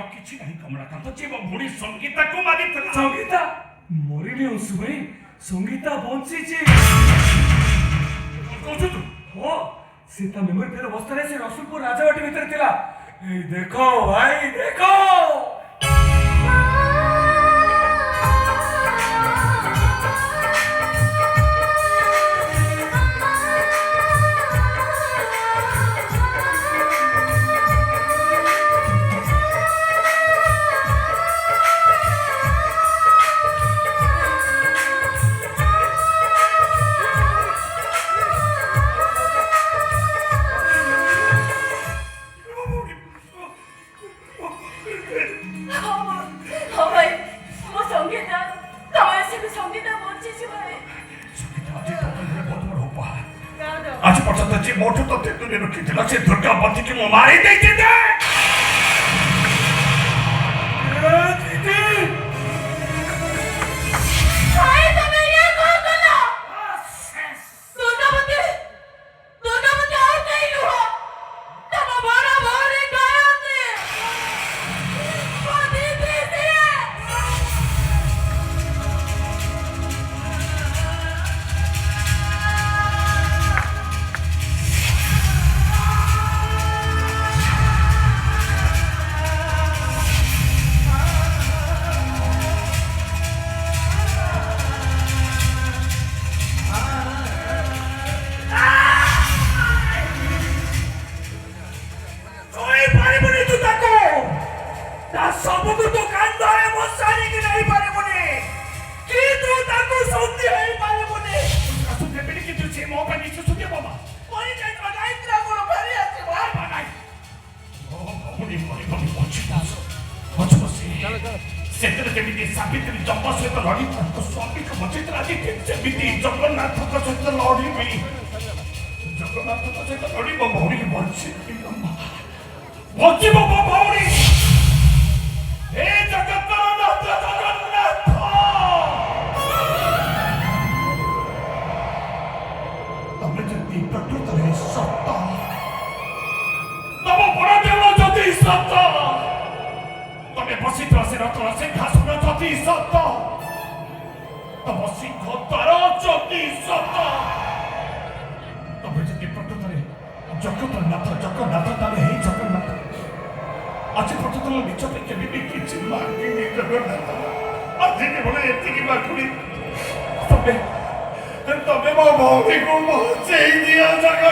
ଆଉ କିଛି ନାହିଁ କମଳାକାନ୍ତ ଯେ ମୋ ଭଉଣୀ ସଙ୍ଗୀତାକୁ ମାରିଥିଲା। ସଙ୍ଗୀତା ମରିନି ଅଂଶୁ ଭାଇ, ସଙ୍ଗୀତା ବଞ୍ଚିଛି। କହୁଛୁ ତୁ? ହଁ, ସେ ତା ମେମୋରି ଫେର ଅବସ୍ଥାରେ ସେ ରସୁଲପୁର ରାଜବାଟୀ ଭିତରେ ଥିଲା। ଏଇ ଦେଖ ଭାଇ ଦେଖ। आज पर्यंत जे मोठं तो ते तुने रखिथिला से दुर्गा बंदी की मारी ଦେଇଥିଲେ। सावित्री जम्बा सहित लड़ी स्वामी को बचित राजी सेमिति जगन्नाथ सहित लड़ी जगन्नाथ सहित लड़ी मो भौणी बची मो भौणी हे जगन्नाथ जगन्नाथ तमें जति प्रकृत रे सत्य तम बड़ देव जति सत्य तमें बसित से रत्न से घासन जति सत्य तम सिंह द्वार जति सत्य तमें जति प्रकृत रे जगन्नाथ जगन्नाथ ताले हे जगन्नाथ आज पर्यटन निज पे केबे भी किछि मांगिनी जगन्नाथ आज के बोले एति की बाकुड़ी तबे मो भौणी को बचाई दिया जगन्नाथ।